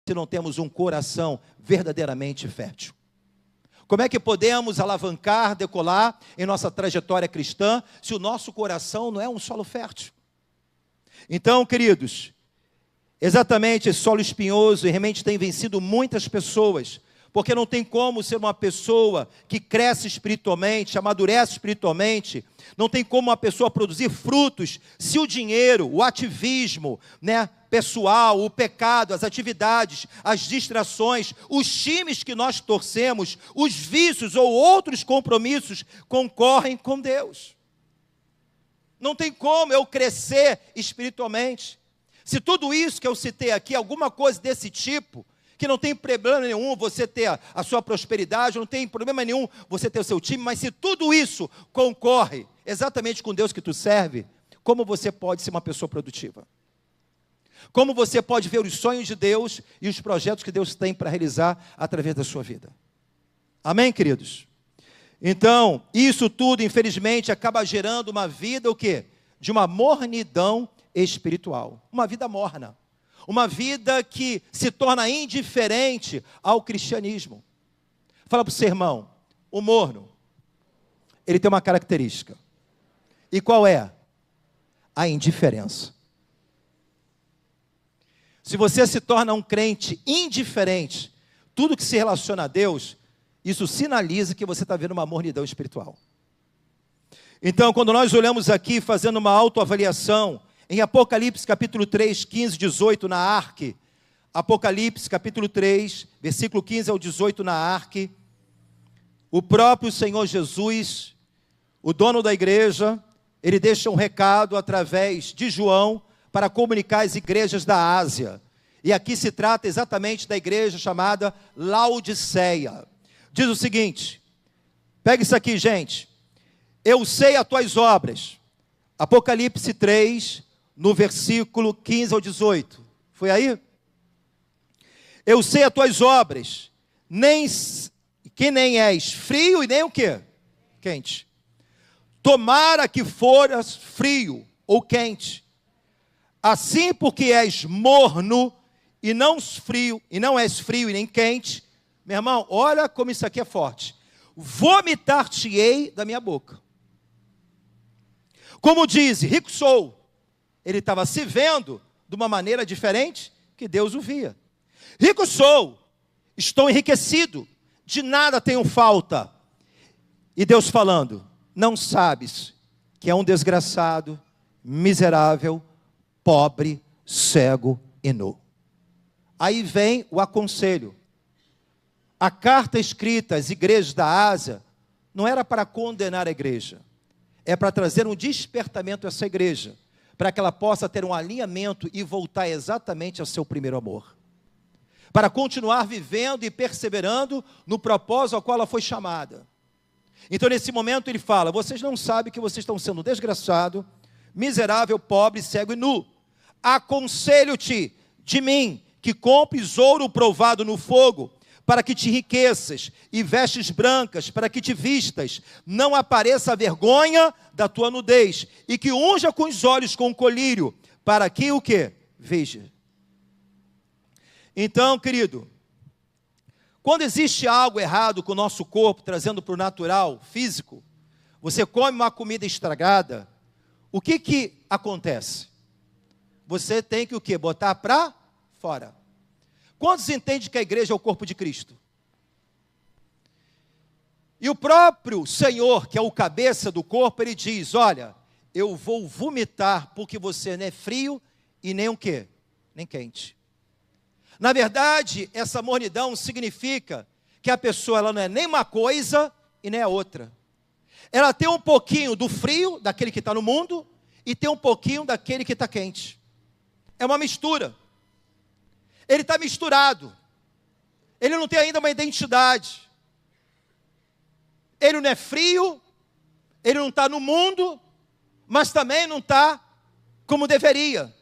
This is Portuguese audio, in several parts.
se não temos um coração verdadeiramente fértil? Como é que podemos alavancar, decolar em nossa trajetória cristã, se o nosso coração não é um solo fértil? Então, queridos, exatamente esse solo espinhoso realmente tem vencido muitas pessoas, porque não tem como ser uma pessoa que cresce espiritualmente, amadurece espiritualmente, não tem como uma pessoa produzir frutos, se o dinheiro, o ativismo, pessoal, o pecado, as atividades, as distrações, os times que nós torcemos, os vícios ou outros compromissos concorrem com Deus. Não tem como eu crescer espiritualmente. Se tudo isso que eu citei aqui, alguma coisa desse tipo, que não tem problema nenhum você ter a sua prosperidade, não tem problema nenhum você ter o seu time, mas se tudo isso concorre exatamente com Deus que tu serve, como você pode ser uma pessoa produtiva? Como você pode ver os sonhos de Deus e os projetos que Deus tem para realizar através da sua vida? Amém, queridos? Então, isso tudo, infelizmente, acaba gerando uma vida, o quê? De uma mornidão espiritual. Uma vida morna. Uma vida que se torna indiferente ao cristianismo. Fala para o seu irmão, o morno, ele tem uma característica. E qual é? A indiferença. Se você se torna um crente indiferente, tudo que se relaciona a Deus, isso sinaliza que você está vendo uma mornidão espiritual. Então, quando nós olhamos aqui, fazendo uma autoavaliação, em Apocalipse capítulo 3, 15, 18, na Arque, Apocalipse capítulo 3, versículo 15 ao 18 na Arque, o próprio Senhor Jesus, o dono da igreja, ele deixa um recado através de João para comunicar às igrejas da Ásia. E aqui se trata exatamente da igreja chamada Laodiceia. Diz o seguinte, pega isso aqui, gente. Eu sei as tuas obras. Apocalipse 3, no versículo 15 ao 18. Foi aí? Eu sei as tuas obras, que nem és frio e nem o quê? Quente. Tomara que foras frio ou quente. Assim, porque és morno e não és frio e nem quente, meu irmão, olha como isso aqui é forte. Vomitar-te-ei da minha boca. Como diz, rico sou. Ele estava se vendo de uma maneira diferente que Deus o via. Rico sou, estou enriquecido, de nada tenho falta. E Deus falando, não sabes que é um desgraçado, miserável, pobre, cego e nu. Aí vem o aconselho. A carta escrita às igrejas da Ásia não era para condenar a igreja, é para trazer um despertamento a essa igreja, para que ela possa ter um alinhamento e voltar exatamente ao seu primeiro amor, para continuar vivendo e perseverando no propósito ao qual ela foi chamada. Então nesse momento ele fala, vocês não sabem que vocês estão sendo desgraçado, miserável, pobre, cego e nu. Aconselho-te de mim, que compres ouro provado no fogo, para que te enriqueças, e vestes brancas, para que te vistas, não apareça a vergonha da tua nudez, e que unja com os olhos com colírio, para que o quê? Veja. Então, querido, quando existe algo errado com o nosso corpo, trazendo para o natural, físico, você come uma comida estragada, o que acontece? Você tem que o quê? Botar para fora. Quantos entendem que a igreja é o corpo de Cristo? E o próprio Senhor, que é o cabeça do corpo, ele diz, olha, eu vou vomitar porque você não é frio e nem o quê? Nem quente. Na verdade, essa mornidão significa que a pessoa ela não é nem uma coisa e nem a outra. Ela tem um pouquinho do frio, daquele que está no mundo, e tem um pouquinho daquele que está quente. É uma mistura. Ele está misturado. Ele não tem ainda uma identidade. Ele não é frio, ele não está no mundo, mas também não está como deveria.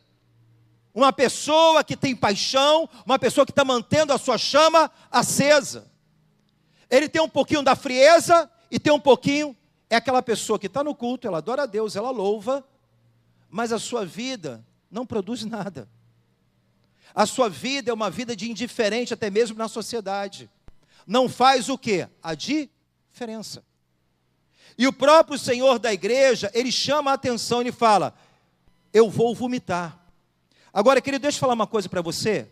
Uma pessoa que tem paixão, uma pessoa que está mantendo a sua chama acesa. Ele tem um pouquinho da frieza e tem um pouquinho, é aquela pessoa que está no culto, ela adora a Deus, ela louva, mas a sua vida não produz nada. A sua vida é uma vida de indiferente, até mesmo na sociedade. Não faz o quê? A diferença. E o próprio Senhor da igreja, ele chama a atenção, ele fala, eu vou vomitar. Agora, querido, deixa eu falar uma coisa para você.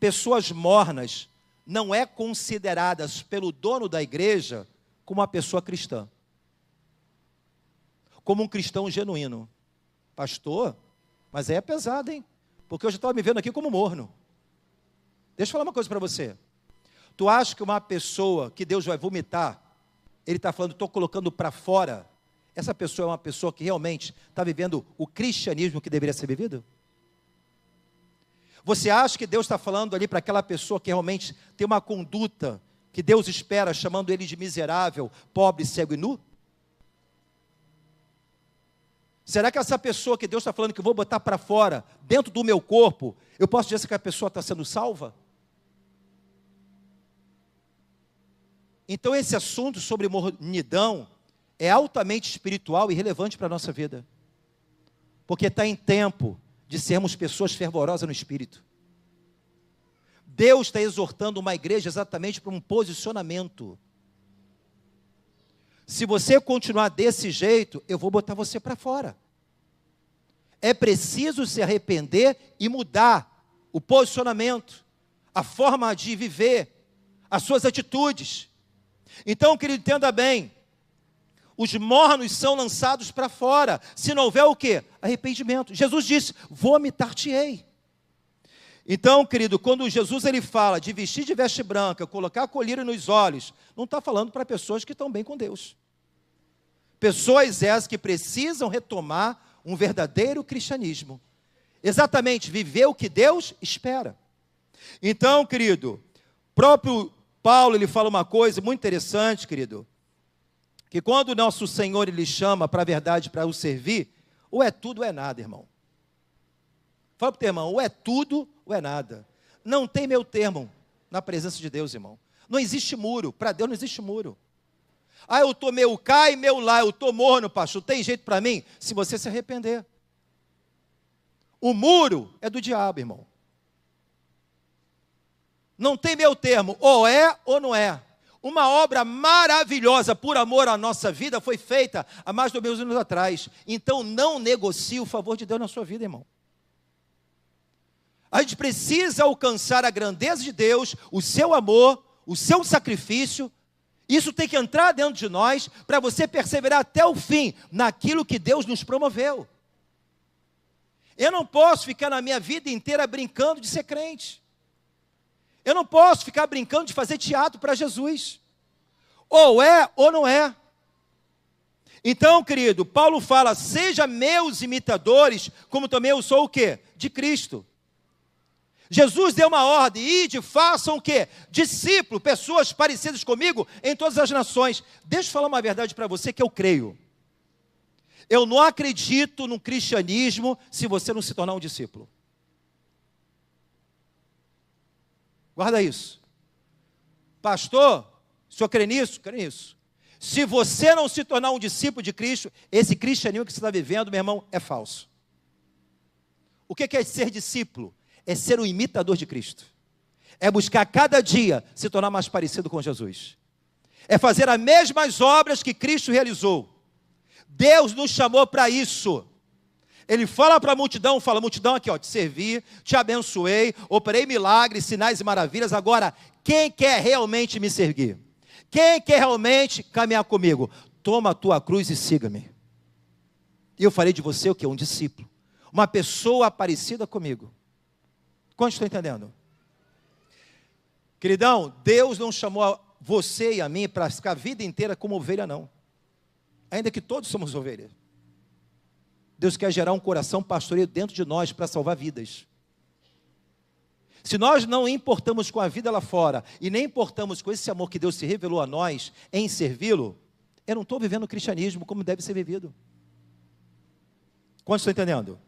Pessoas mornas não é consideradas pelo dono da igreja como uma pessoa cristã. Como um cristão genuíno. Pastor, mas aí é pesado, hein? Porque eu já estava me vendo aqui como morno. Deixa eu falar uma coisa para você. Tu acha que uma pessoa que Deus vai vomitar, ele está falando, estou colocando para fora, essa pessoa é uma pessoa que realmente está vivendo o cristianismo que deveria ser vivido? Você acha que Deus está falando ali para aquela pessoa que realmente tem uma conduta que Deus espera, chamando ele de miserável, pobre, cego e nu? Será que essa pessoa que Deus está falando que eu vou botar para fora, dentro do meu corpo, eu posso dizer que a pessoa está sendo salva? Então esse assunto sobre mornidão é altamente espiritual e relevante para a nossa vida. Porque está em tempo de sermos pessoas fervorosas no espírito. Deus está exortando uma igreja exatamente para um posicionamento. Se você continuar desse jeito, eu vou botar você para fora. É preciso se arrepender e mudar o posicionamento, a forma de viver, as suas atitudes. Então, querido, entenda bem, os mornos são lançados para fora, se não houver o quê? Arrependimento. Jesus disse, vomitar-te-ei. Então, querido, quando Jesus ele fala de vestir de veste branca, colocar a colírio nos olhos, não está falando para pessoas que estão bem com Deus. Pessoas essas que precisam retomar um verdadeiro cristianismo. Exatamente, viver o que Deus espera. Então, querido, próprio Paulo, ele fala uma coisa muito interessante, querido, que quando o nosso Senhor, ele chama para a verdade, para o servir, ou é tudo ou é nada, irmão. Fala para o teu irmão, ou é tudo ou é nada. Não tem meu termo na presença de Deus, irmão. Não existe muro, para Deus não existe muro. Ah, eu estou meio cá e meio lá, eu estou morno, pastor, tem jeito para mim? Se você se arrepender. O muro é do diabo, irmão. Não tem meu termo, ou é ou não é. Uma obra maravilhosa por amor à nossa vida foi feita há mais de 2.000 anos atrás. Então não negocie o favor de Deus na sua vida, irmão. A gente precisa alcançar a grandeza de Deus, o seu amor, o seu sacrifício. Isso tem que entrar dentro de nós para você perseverar até o fim naquilo que Deus nos promoveu. Eu não posso ficar na minha vida inteira brincando de ser crente. Eu não posso ficar brincando de fazer teatro para Jesus. Ou é ou não é. Então, querido, Paulo fala, seja meus imitadores, como também eu sou o quê? De Cristo. Jesus deu uma ordem, ide, façam o quê? Discípulo, pessoas parecidas comigo em todas as nações. Deixa eu falar uma verdade para você que eu creio. Eu não acredito no cristianismo se você não se tornar um discípulo. Guarda isso. Pastor, o senhor crê nisso? Crê nisso. Se você não se tornar um discípulo de Cristo, esse cristianismo que você está vivendo, meu irmão, é falso. O que é ser discípulo? É ser um imitador de Cristo. É buscar cada dia se tornar mais parecido com Jesus. É fazer as mesmas obras que Cristo realizou. Deus nos chamou para isso. Ele fala para a multidão, fala, multidão aqui, ó, te servi, te abençoei, operei milagres, sinais e maravilhas. Agora, quem quer realmente me servir? Quem quer realmente caminhar comigo? Toma a tua cruz e siga-me. E eu falei de você o quê? Um discípulo. Uma pessoa parecida comigo. Quantos estão entendendo? Queridão, Deus não chamou você e a mim para ficar a vida inteira como ovelha, não. Ainda que todos somos ovelhas. Deus quer gerar um coração pastoreio dentro de nós para salvar vidas. Se nós não importamos com a vida lá fora e nem importamos com esse amor que Deus se revelou a nós em servi-lo, eu não estou vivendo o cristianismo como deve ser vivido. Quantos estão entendendo?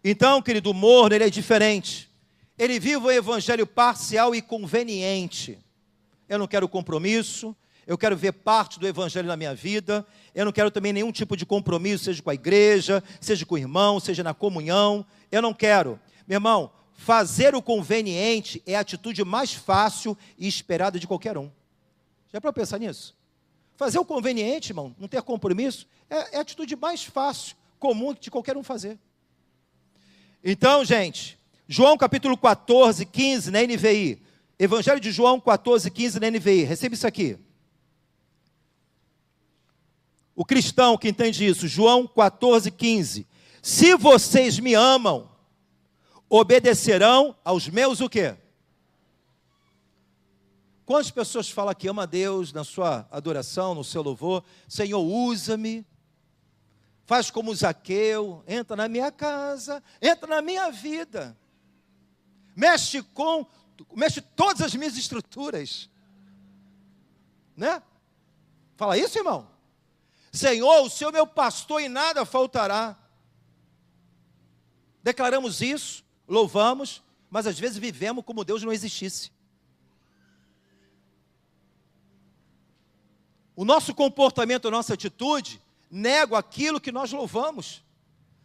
Então, querido, o morno, ele é diferente. Ele vive o evangelho parcial e conveniente. Eu não quero compromisso, eu quero ver parte do evangelho na minha vida, eu não quero também nenhum tipo de compromisso, seja com a igreja, seja com o irmão, seja na comunhão, eu não quero. Meu irmão, fazer o conveniente é a atitude mais fácil e esperada de qualquer um. Já para pensar nisso? Fazer o conveniente, irmão, não ter compromisso, é a atitude mais fácil, comum de qualquer um fazer. Então, gente, João capítulo 14, 15 na NVI. Evangelho de João 14, 15 na NVI. Receba isso aqui. O cristão que entende isso, João 14, 15. Se vocês me amam, obedecerão aos meus o quê? Quantas pessoas falam que ama a Deus na sua adoração, no seu louvor? Senhor, usa-me. Faz como Zaqueu, entra na minha casa, entra na minha vida. Mexe todas as minhas estruturas. Né? Fala isso, irmão? Senhor, o Senhor é meu pastor e nada faltará. Declaramos isso, louvamos, mas às vezes vivemos como Deus não existisse. O nosso comportamento, a nossa atitude, nega aquilo que nós louvamos,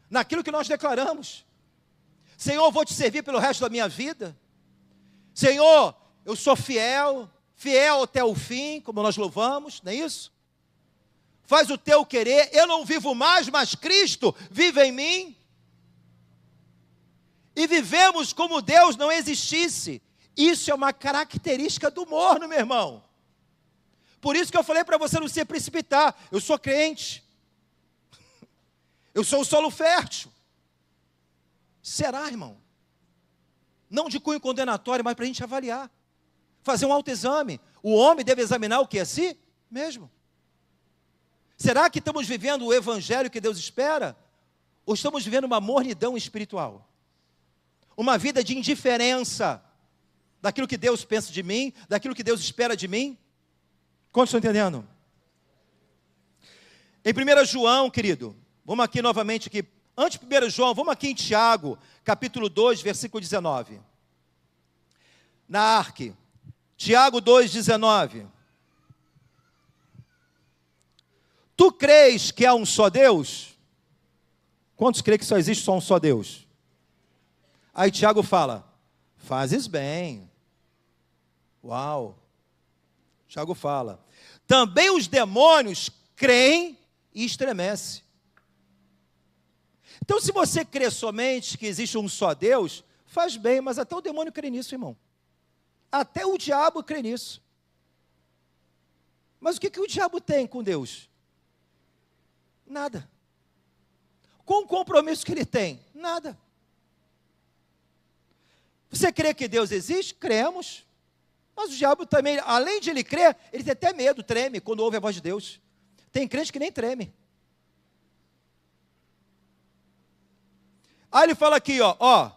naquilo que nós declaramos. Senhor, eu vou te servir pelo resto da minha vida. Senhor, eu sou fiel até o fim, como nós louvamos, não é isso? Faz o teu querer, eu não vivo mais, mas Cristo vive em mim. E vivemos como Deus não existisse. Isso é uma característica do morno, meu irmão. Por isso que eu falei para você não se precipitar. Eu sou crente. Eu sou o solo fértil. Será, irmão? Não de cunho condenatório, mas para a gente avaliar. Fazer um autoexame. O homem deve examinar o que é si mesmo. Será que estamos vivendo o evangelho que Deus espera? Ou estamos vivendo uma mornidão espiritual? Uma vida de indiferença daquilo que Deus pensa de mim, daquilo que Deus espera de mim? Quantos estão entendendo? Em 1 João, querido, vamos aqui novamente aqui. Antes de 1 João, vamos aqui em Tiago, capítulo 2, versículo 19. Na Arque. Tiago 2, 19. Tu crês que há um só Deus? Quantos creem que só existe só um só Deus? Aí Tiago fala, fazes bem. Uau. Tiago fala, também os demônios creem e estremecem. Então, se você crê somente que existe um só Deus, faz bem, mas até o demônio crê nisso, irmão. Até o diabo crê nisso. Mas o que o diabo tem com Deus? Nada. Com o compromisso que ele tem? Nada. Você crê que Deus existe? Cremos. Mas o diabo também, além de ele crer, ele tem até medo, treme quando ouve a voz de Deus. Tem crente que nem treme. Aí ele fala aqui, ó,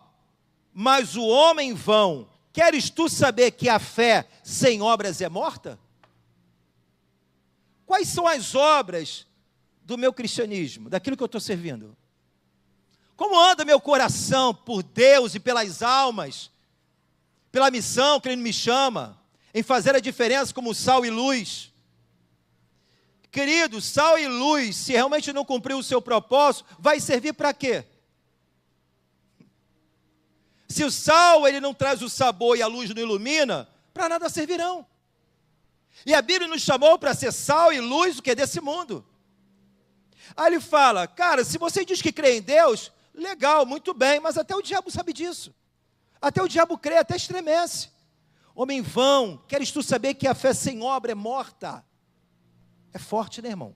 mas o homem vão, queres tu saber que a fé sem obras é morta? Quais são as obras do meu cristianismo, daquilo que eu estou servindo? Como anda meu coração por Deus e pelas almas, pela missão que Ele me chama, em fazer a diferença como sal e luz? Querido, sal e luz, se realmente não cumprir o seu propósito, vai servir para quê? Se o sal ele não traz o sabor e a luz não ilumina, para nada servirão. E a Bíblia nos chamou para ser sal e luz do que é desse mundo. Aí ele fala, cara, se você diz que crê em Deus, legal, muito bem, mas até o diabo sabe disso. Até o diabo crê, até estremece. Homem vão, queres tu saber que a fé sem obra é morta? É forte, né, irmão?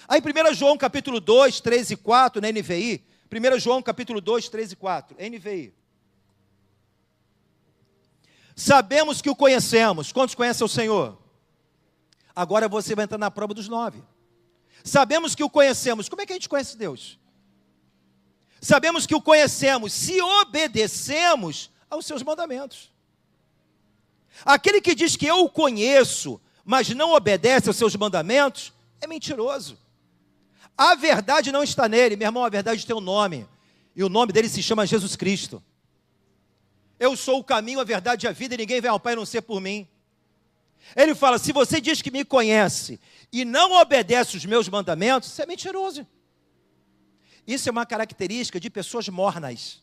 Aí 1 João capítulo 2, 3 e 4, na NVI. 1 João capítulo 2, 3 e 4, NVI. Sabemos que o conhecemos. Quantos conhecem o Senhor? Agora você vai entrar na prova dos 9. Sabemos que o conhecemos. Como é que a gente conhece Deus? Sabemos que o conhecemos se obedecemos aos seus mandamentos. Aquele que diz que eu o conheço, mas não obedece aos seus mandamentos, é mentiroso. A verdade não está nele, meu irmão, a verdade tem um nome. E o nome dele se chama Jesus Cristo. Eu sou o caminho, a verdade e a vida, e ninguém vai ao Pai a não ser por mim. Ele fala, se você diz que me conhece e não obedece os meus mandamentos, você é mentiroso. Isso é uma característica de pessoas mornas.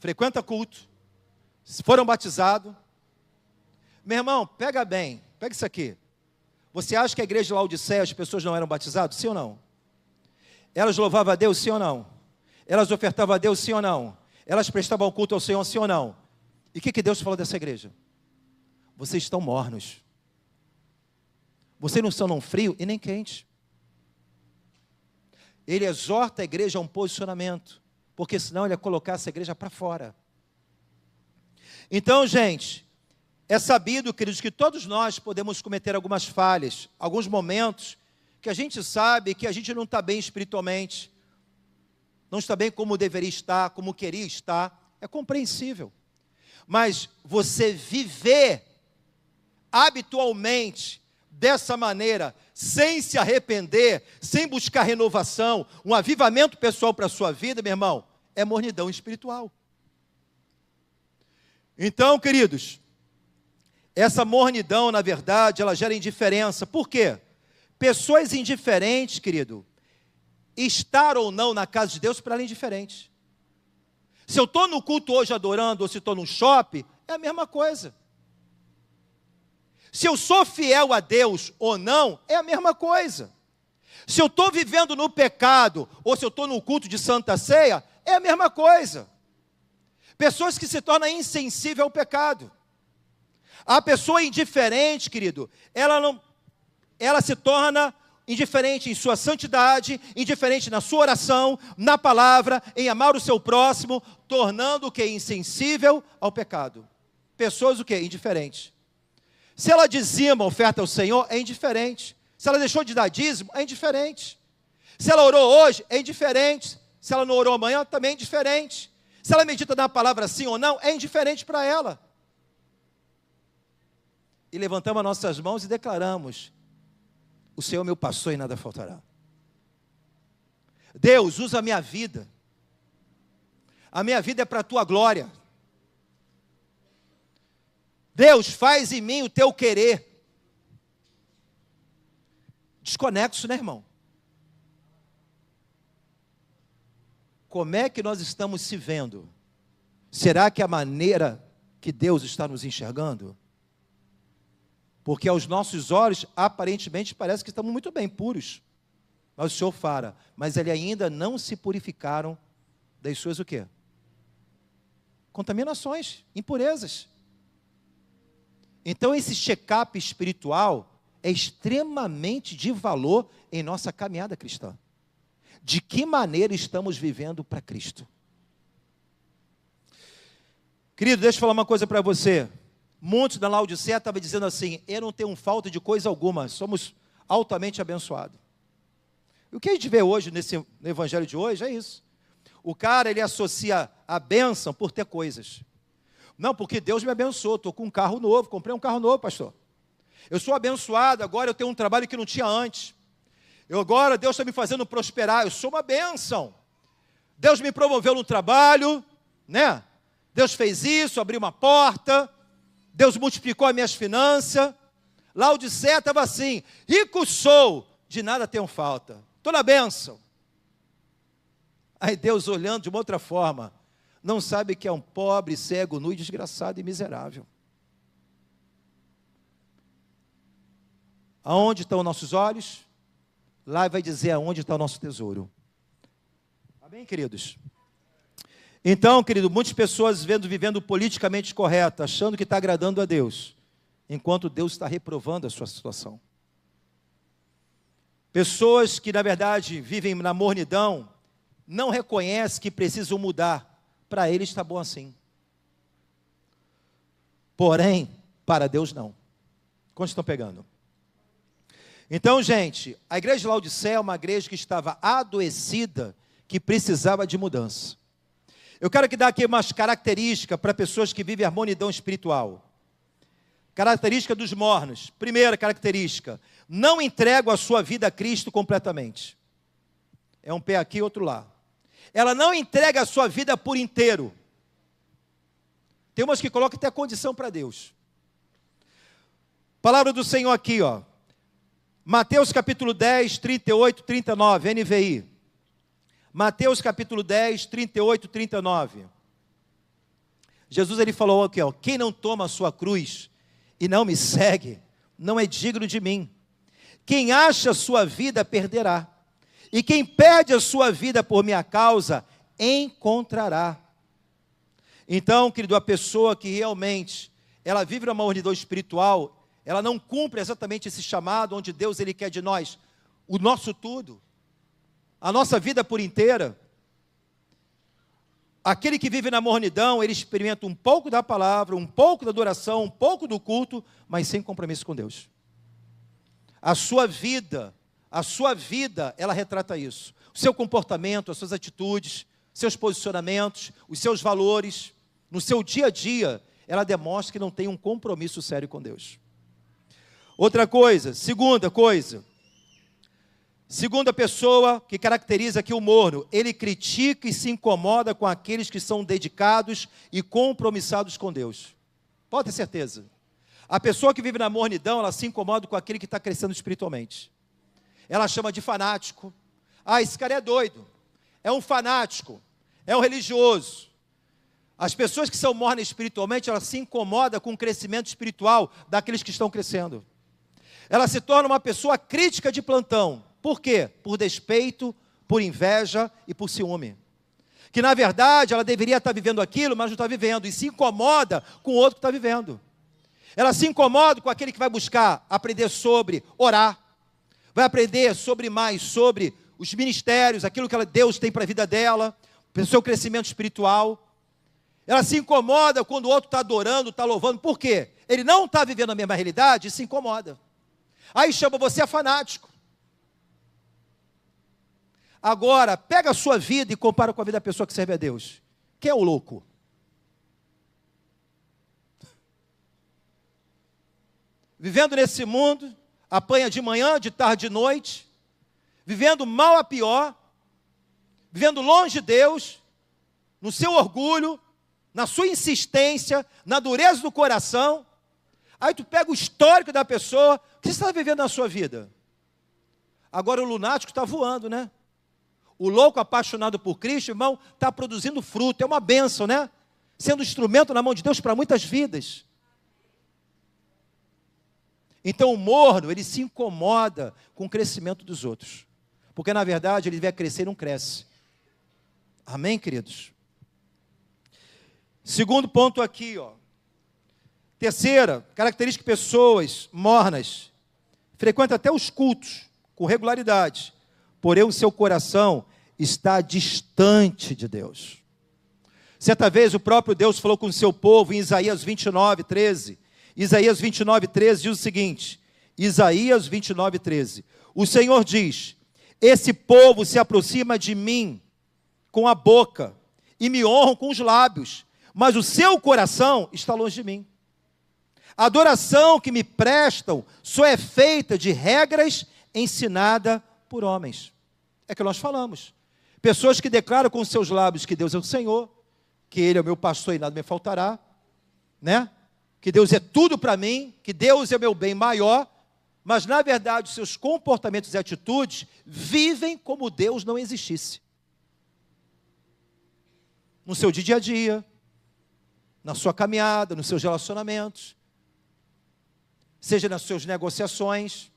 frequenta culto, foram batizados. Meu irmão, pega bem, pega isso aqui. Você acha que a igreja de Laodiceia as pessoas não eram batizadas? Sim ou não? Elas louvavam a Deus? Sim ou não? Elas ofertavam a Deus? Sim ou não? Elas prestavam culto ao Senhor? Sim ou não? E o que Deus falou dessa igreja? Vocês estão mornos. Vocês não estão nem frio e nem quente. Ele exorta a igreja a um posicionamento, porque senão ele ia colocar essa igreja para fora. Então, gente, é sabido, queridos, que todos nós podemos cometer algumas falhas, alguns momentos que a gente sabe que a gente não está bem espiritualmente, não está bem como deveria estar, como queria estar, é compreensível. Mas você viver habitualmente dessa maneira, sem se arrepender, sem buscar renovação, um avivamento pessoal para a sua vida, meu irmão, é mornidão espiritual. Então, queridos, essa mornidão, na verdade, ela gera indiferença. Por quê? Pessoas indiferentes, querido, estar ou não na casa de Deus, para ela é indiferente. Se eu estou no culto hoje adorando, ou se estou no shopping, é a mesma coisa. Se eu sou fiel a Deus ou não, é a mesma coisa. Se eu estou vivendo no pecado, ou se eu estou no culto de Santa Ceia, é a mesma coisa. Pessoas que se tornam insensíveis ao pecado. A pessoa indiferente, querido, ela se torna indiferente em sua santidade, indiferente na sua oração, na palavra, em amar o seu próximo, tornando o que? Insensível ao pecado. Pessoas o que? Indiferentes. Se ela dizima, oferta ao Senhor, é indiferente. Se ela deixou de dar dízimo, é indiferente. Se ela orou hoje, é indiferente. Se ela não orou amanhã, também é indiferente. Se ela medita na palavra sim ou não, é indiferente para ela. E levantamos as nossas mãos e declaramos: o Senhor é meu pastor e nada faltará. Deus, usa a minha vida. A minha vida é para a tua glória. Deus, faz em mim o teu querer. Desconexo, né, irmão? Como é que nós estamos se vendo? Será que é a maneira que Deus está nos enxergando? Porque aos nossos olhos, aparentemente, parece que estamos muito bem, puros. Mas o Senhor fala, mas eles ainda não se purificaram das suas o quê? Contaminações, impurezas. Então esse check-up espiritual é extremamente de valor em nossa caminhada cristã. De que maneira estamos vivendo para Cristo? Querido, deixa eu falar uma coisa para você. Muitos da Laodiceia estavam dizendo assim: eu não tenho falta de coisa alguma, somos altamente abençoados. E o que a gente vê hoje, no evangelho de hoje, é isso. O cara, ele associa a bênção por ter coisas. Não, porque Deus me abençoou, estou com um carro novo, comprei um carro novo, pastor. Eu sou abençoado, agora eu tenho um trabalho que não tinha antes. Agora Deus está me fazendo prosperar, eu sou uma bênção. Deus me promoveu no trabalho, né? Deus fez isso, abriu uma porta, Deus multiplicou as minhas finanças. Laodiceia estava assim: rico sou, de nada tenho falta, estou na bênção. Aí Deus, olhando de uma outra forma, não sabe que é um pobre, cego, nu e desgraçado e miserável. Aonde estão nossos olhos? Lá vai dizer aonde está o nosso tesouro. Amém, queridos? Então, querido, muitas pessoas vivendo politicamente correto, achando que está agradando a Deus, enquanto Deus está reprovando a sua situação. Pessoas que, na verdade, vivem na mornidão, não reconhecem que precisam mudar. Para eles está bom assim. Porém, para Deus não. Quantos estão pegando? Então, gente, a igreja de Laodiceia é uma igreja que estava adoecida, que precisava de mudança. Eu quero que dê aqui umas características para pessoas que vivem harmonidão espiritual. Característica dos mornos. Primeira característica: não entregam a sua vida a Cristo completamente. É um pé aqui, outro lá. Ela não entrega a sua vida por inteiro. Tem umas que colocam até condição para Deus. Palavra do Senhor aqui, ó. Mateus capítulo 10, 38, 39, NVI. Mateus capítulo 10, 38, 39. Jesus ele falou aqui, ó, quem não toma a sua cruz e não me segue, não é digno de mim. Quem acha a sua vida, perderá. E quem perde a sua vida por minha causa, encontrará. Então, querido, a pessoa que realmente, ela vive numa mornidão espiritual, ela não cumpre exatamente esse chamado, onde Deus ele quer de nós o nosso tudo, a nossa vida por inteira. Aquele que vive na mornidão, ele experimenta um pouco da palavra, um pouco da adoração, um pouco do culto, mas sem compromisso com Deus. A sua vida, ela retrata isso. O seu comportamento, as suas atitudes, seus posicionamentos, os seus valores, no seu dia a dia, ela demonstra que não tem um compromisso sério com Deus. Outra coisa, segunda pessoa que caracteriza aqui o morno, ele critica e se incomoda com aqueles que são dedicados e compromissados com Deus. Pode ter certeza. A pessoa que vive na mornidão, ela se incomoda com aquele que está crescendo espiritualmente. Ela chama de fanático. Ah, esse cara é doido. É um fanático. É um religioso. As pessoas que são mornas espiritualmente, elas se incomodam com o crescimento espiritual daqueles que estão crescendo. Ela se torna uma pessoa crítica de plantão. Por quê? Por despeito, por inveja e por ciúme. Que na verdade ela deveria estar vivendo aquilo, mas não está vivendo. E se incomoda com o outro que está vivendo. Ela se incomoda com aquele que vai buscar aprender sobre orar. Vai aprender sobre os ministérios, aquilo que Deus tem para a vida dela, para o seu crescimento espiritual. Ela se incomoda quando o outro está adorando, está louvando. Por quê? Ele não está vivendo a mesma realidade e se incomoda. Aí chama você a fanático. Agora, pega a sua vida e compara com a vida da pessoa que serve a Deus. Quem é o louco? Vivendo nesse mundo, apanha de manhã, de tarde, de noite, vivendo mal a pior, vivendo longe de Deus, no seu orgulho, na sua insistência, na dureza do coração. Aí tu pega o histórico da pessoa, o que você está vivendo na sua vida? Agora o lunático está voando, né? O louco apaixonado por Cristo, irmão, está produzindo fruto, é uma bênção, né? Sendo instrumento na mão de Deus para muitas vidas. Então o morno, ele se incomoda com o crescimento dos outros. Porque na verdade ele deve crescer e não cresce. Amém, queridos? Segundo ponto aqui, ó. Terceira, característica de pessoas mornas. Frequenta até os cultos, com regularidade. Porém o seu coração está distante de Deus. Certa vez o próprio Deus falou com o seu povo em Isaías 29, 13. Isaías 29, 13 diz o seguinte, Isaías 29, 13. O Senhor diz, esse povo se aproxima de mim com a boca e me honram com os lábios, mas o seu coração está longe de mim. A adoração que me prestam só é feita de regras ensinadas por homens. É o que nós falamos. Pessoas que declaram com seus lábios que Deus é o Senhor, que Ele é o meu pastor e nada me faltará, né? Que Deus é tudo para mim, que Deus é o meu bem maior, mas na verdade os seus comportamentos e atitudes vivem como Deus não existisse. No seu dia a dia, na sua caminhada, nos seus relacionamentos, seja nas suas negociações,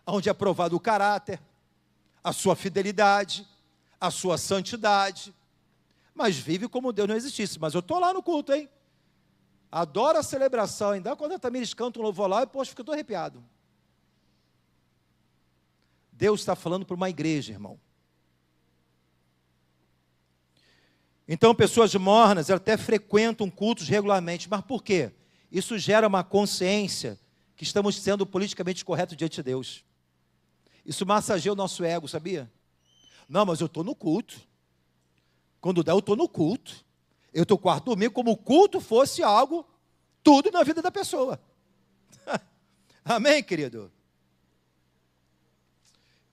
onde é provado o caráter, a sua fidelidade, a sua santidade, mas vive como Deus não existisse. Mas eu estou lá no culto, hein? Adoro a celebração, ainda quando a Tamires canta um louvor lá, eu poxa, fico todo arrepiado. Deus está falando para uma igreja, irmão. Então, pessoas mornas, elas até frequentam cultos regularmente, mas por quê? Isso gera uma consciência que estamos sendo politicamente corretos diante de Deus. Isso massageia o nosso ego, sabia? Não, mas eu estou no culto. Quando dá, eu estou no culto. Eu estou quarto domingo como o culto fosse algo, tudo na vida da pessoa. Amém, querido?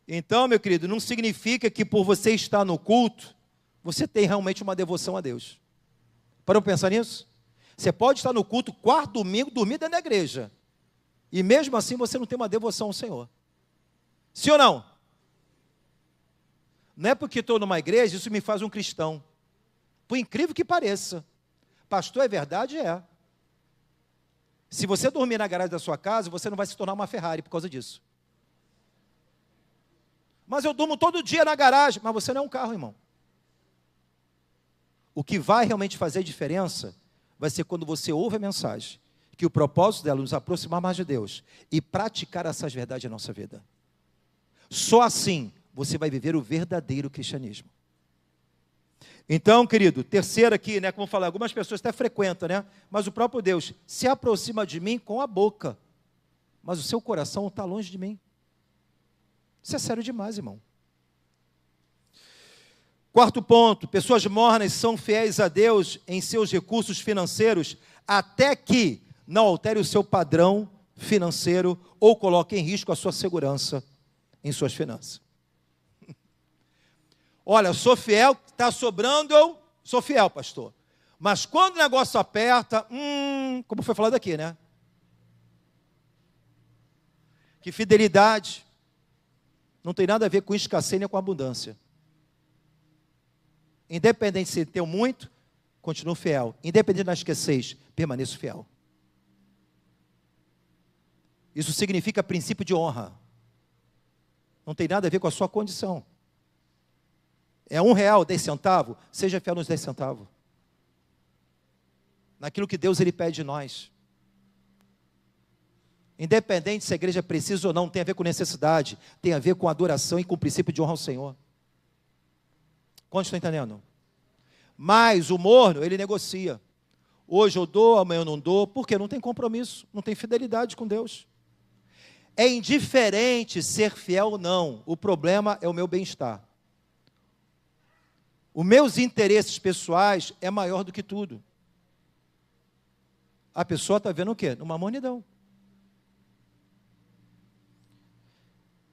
Então, meu querido, não significa que por você estar no culto, você tem realmente uma devoção a Deus. Para pensar nisso? Você pode estar no culto quarto domingo, dormir dentro da igreja. E mesmo assim você não tem uma devoção ao Senhor. Sim ou não? Não é porque estou numa igreja, isso me faz um cristão. Por incrível que pareça. Pastor, é verdade? É. Se você dormir na garagem da sua casa, você não vai se tornar uma Ferrari por causa disso. Mas eu durmo todo dia na garagem. Mas você não é um carro, irmão. O que vai realmente fazer diferença vai ser quando você ouve a mensagem, que o propósito dela é nos aproximar mais de Deus e praticar essas verdades na nossa vida. Só assim você vai viver o verdadeiro cristianismo. Então, querido, terceiro aqui, né, como eu falei, algumas pessoas até frequentam, né, mas o próprio Deus se aproxima de mim com a boca, mas o seu coração está longe de mim. Isso é sério demais, irmão. Quarto ponto, pessoas mornas são fiéis a Deus em seus recursos financeiros, até que não altere o seu padrão financeiro ou coloque em risco a sua segurança em suas finanças. Olha, sou fiel, está sobrando, eu sou fiel, pastor. Mas quando o negócio aperta, como foi falado aqui, né? Que fidelidade não tem nada a ver com escassez nem com abundância. Independente se tenho muito, continuo fiel. Independente da escassez, permaneço fiel. Isso significa princípio de honra. Não tem nada a ver com a sua condição. É R$1, 10 centavos, seja fiel nos 10 centavos. Naquilo que Deus ele pede de nós. Independente se a igreja precisa ou não, tem a ver com necessidade, tem a ver com adoração e com o princípio de honra ao Senhor. Quantos estão entendendo? Mas o morno, ele negocia. Hoje eu dou, amanhã eu não dou, porque não tem compromisso, não tem fidelidade com Deus. É indiferente ser fiel ou não, o problema é o meu bem-estar. Os meus interesses pessoais é maior do que tudo. A pessoa está vendo o quê? Numa monidão.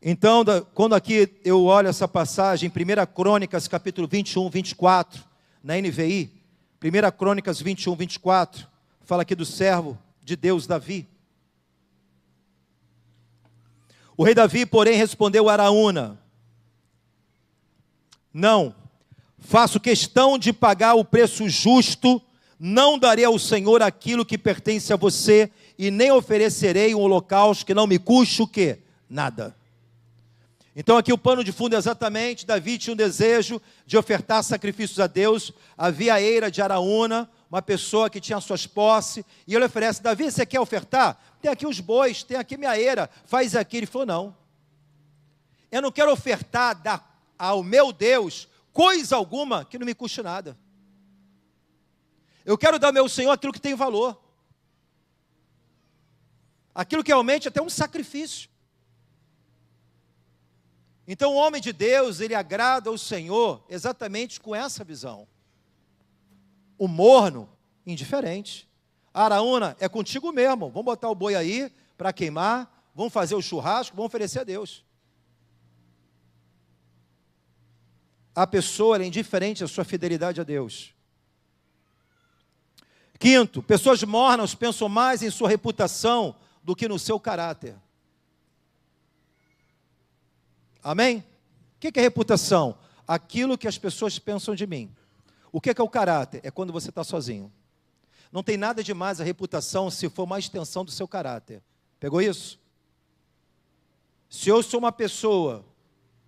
Então, quando aqui eu olho essa passagem, 1 Crônicas, capítulo 21, 24, na NVI, 1 Crônicas 21, 24, fala aqui do servo de Deus, Davi. O rei Davi, porém, respondeu a Araúna: não, faço questão de pagar o preço justo, não darei ao Senhor aquilo que pertence a você, e nem oferecerei um holocausto que não me custe o quê? Nada. Então aqui o pano de fundo é exatamente, Davi tinha um desejo de ofertar sacrifícios a Deus, havia a eira de Araúna, uma pessoa que tinha suas posses, e ele oferece: Davi, você quer ofertar? Tem aqui os bois, tem aqui minha eira, faz aqui. Ele falou: não, eu não quero ofertar ao meu Deus coisa alguma que não me custe nada. Eu quero dar ao meu Senhor aquilo que tem valor, aquilo que realmente é até um sacrifício. Então o homem de Deus, ele agrada ao Senhor exatamente com essa visão. O morno, indiferente. A Araúna, é contigo mesmo, vamos botar o boi aí para queimar, vamos fazer o churrasco, vamos oferecer a Deus. A pessoa é indiferente à sua fidelidade a Deus. Quinto, pessoas mornas pensam mais em sua reputação do que no seu caráter. Amém? O que é reputação? Aquilo que as pessoas pensam de mim. O que é o caráter? É quando você está sozinho. Não tem nada de mais a reputação se for uma extensão do seu caráter. Pegou isso? Se eu sou uma pessoa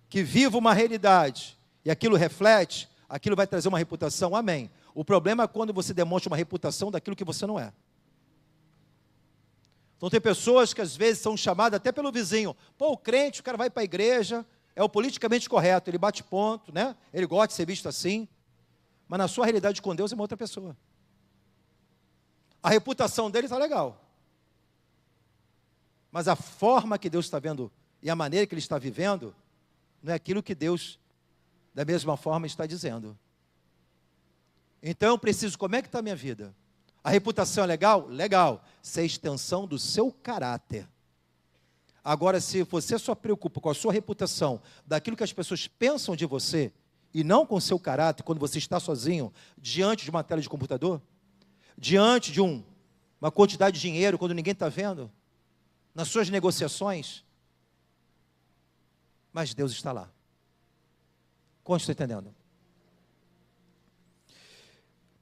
que vivo uma realidade e aquilo reflete, aquilo vai trazer uma reputação, amém. O problema é quando você demonstra uma reputação daquilo que você não é. Então tem pessoas que às vezes são chamadas até pelo vizinho. Pô, o crente, o cara vai para a igreja, é o politicamente correto, ele bate ponto, né? Ele gosta de ser visto assim. Mas na sua realidade com Deus é uma outra pessoa. A reputação dele está legal. Mas a forma que Deus está vendo e a maneira que ele está vivendo, não é aquilo que Deus, da mesma forma, está dizendo. Então eu preciso, como é que está a minha vida? A reputação é legal? Legal. Isso é extensão do seu caráter. Agora, se você só preocupa com a sua reputação, daquilo que as pessoas pensam de você, e não com o seu caráter, quando você está sozinho, diante de uma tela de computador, diante de uma quantidade de dinheiro, quando ninguém está vendo, nas suas negociações, mas Deus está lá. Quantos estão entendendo?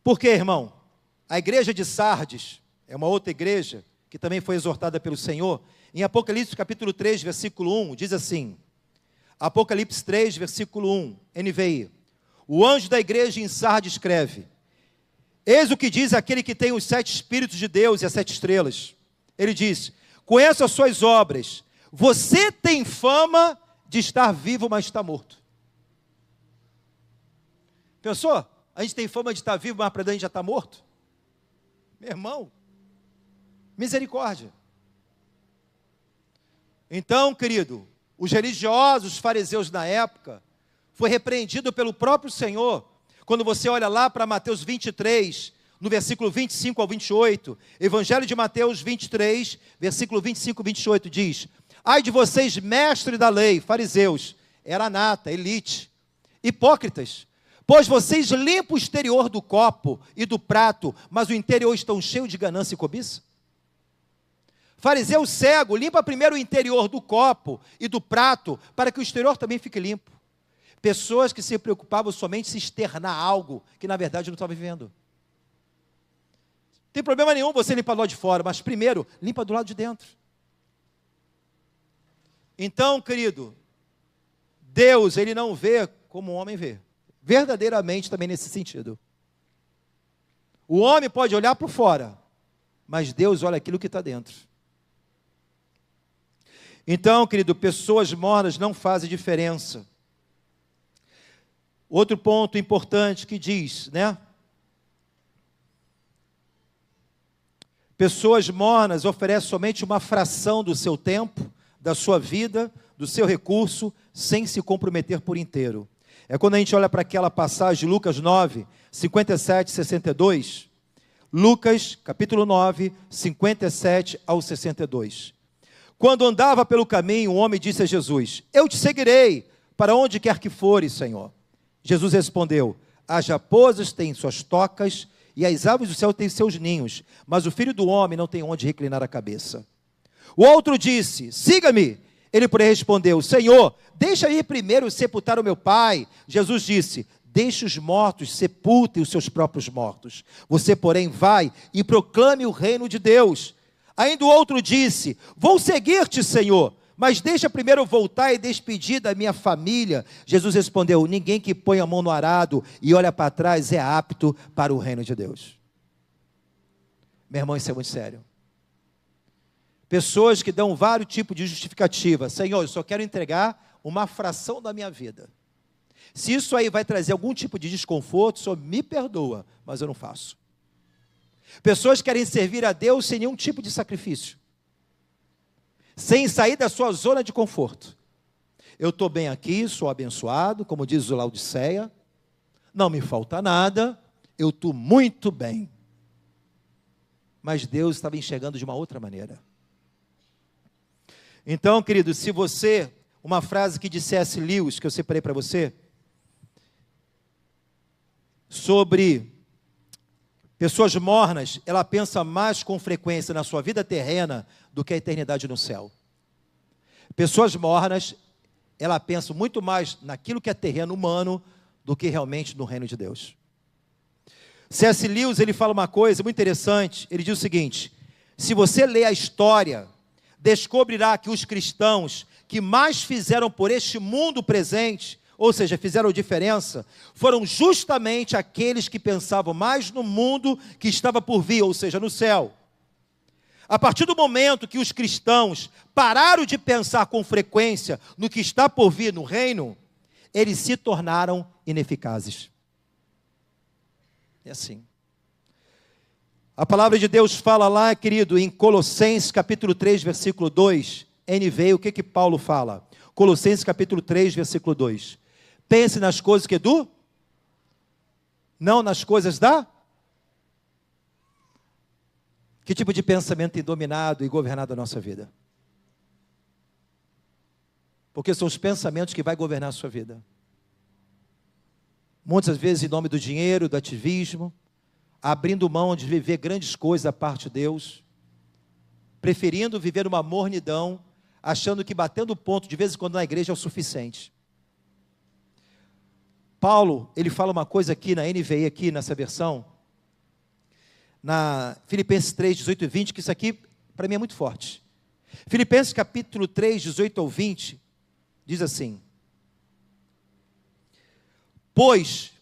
Por quê, irmão? A igreja de Sardes é uma outra igreja que também foi exortada pelo Senhor. Em Apocalipse capítulo 3, versículo 1, diz assim, Apocalipse 3, versículo 1, NVI. O anjo da igreja em Sardes escreve: eis o que diz aquele que tem os 7 Espíritos de Deus e as 7 estrelas. Ele diz: conheço as suas obras, você tem fama de estar vivo, mas está morto. Pensou? A gente tem fama de estar vivo, mas para dentro a gente já está morto? Meu irmão, misericórdia. Então, querido, os religiosos, os fariseus na época, foi repreendido pelo próprio Senhor. Quando você olha lá para Mateus 23, no versículo 25 ao 28, Evangelho de Mateus 23, versículo 25 e 28, diz: ai de vocês, mestres da lei, fariseus, era nata, elite, hipócritas, pois vocês limpam o exterior do copo e do prato, mas o interior estão cheio de ganância e cobiça. Fariseu cego, limpa primeiro o interior do copo e do prato, para que o exterior também fique limpo. Pessoas que se preocupavam somente em se externar algo que na verdade não estava vivendo. Não tem problema nenhum você limpar do lado de fora, mas primeiro, limpa do lado de dentro. Então, querido, Deus, Ele não vê como o homem vê. Verdadeiramente também nesse sentido. O homem pode olhar para fora, mas Deus olha aquilo que está dentro. Então, querido, pessoas mornas não fazem diferença. Outro ponto importante que diz, né? Pessoas mornas oferecem somente uma fração do seu tempo, da sua vida, do seu recurso, sem se comprometer por inteiro. É quando a gente olha para aquela passagem, Lucas 9, 57 e 62. Lucas, capítulo 9, 57 ao 62. Quando andava pelo caminho, um homem disse a Jesus: eu te seguirei, para onde quer que fores, Senhor. Jesus respondeu: as raposas têm suas tocas, e as aves do céu têm seus ninhos, mas o filho do homem não tem onde reclinar a cabeça. O outro disse: siga-me. Ele, porém, respondeu: Senhor, deixa ir primeiro sepultar o meu pai. Jesus disse: deixe os mortos sepultem os seus próprios mortos. Você, porém, vai e proclame o reino de Deus. Ainda o outro disse: vou seguir-te, Senhor, mas deixa primeiro voltar e despedir da minha família. Jesus respondeu: ninguém que põe a mão no arado e olha para trás é apto para o reino de Deus. Meu irmão, isso é muito sério. Pessoas que dão vários tipos de justificativa. Senhor, eu só quero entregar uma fração da minha vida. Se isso aí vai trazer algum tipo de desconforto, o Senhor me perdoa, mas eu não faço. Pessoas que querem servir a Deus sem nenhum tipo de sacrifício, sem sair da sua zona de conforto. Eu estou bem aqui, sou abençoado, como diz o Laodiceia, não me falta nada, eu estou muito bem. Mas Deus estava enxergando de uma outra maneira. Então, querido, se você, uma frase que disse C.S. Lewis, que eu separei para você, sobre pessoas mornas, ela pensa mais com frequência na sua vida terrena do que a eternidade no céu. Pessoas mornas, ela pensa muito mais naquilo que é terreno humano do que realmente no reino de Deus. C.S. Lewis, ele fala uma coisa muito interessante, ele diz o seguinte: se você ler a história, descobrirá que os cristãos que mais fizeram por este mundo presente, ou seja, fizeram diferença, foram justamente aqueles que pensavam mais no mundo que estava por vir, ou seja, no céu. A partir do momento que os cristãos pararam de pensar com frequência no que está por vir no reino, eles se tornaram ineficazes. É assim. A palavra de Deus fala lá, querido, em Colossenses capítulo 3, versículo 2, NVI, o que Paulo fala? Colossenses capítulo 3, versículo 2. Pense nas coisas que não nas coisas da? Que tipo de pensamento tem dominado e governado a nossa vida? Porque são os pensamentos que vão governar a sua vida. Muitas vezes em nome do dinheiro, do ativismo, abrindo mão de viver grandes coisas da parte de Deus, preferindo viver uma mornidão, achando que batendo ponto de vez em quando na igreja é o suficiente. Paulo, ele fala uma coisa aqui na NVI, aqui nessa versão, na Filipenses 3, 18 e 20, que isso aqui para mim é muito forte. Filipenses capítulo 3, 18 ao 20, diz assim: pois,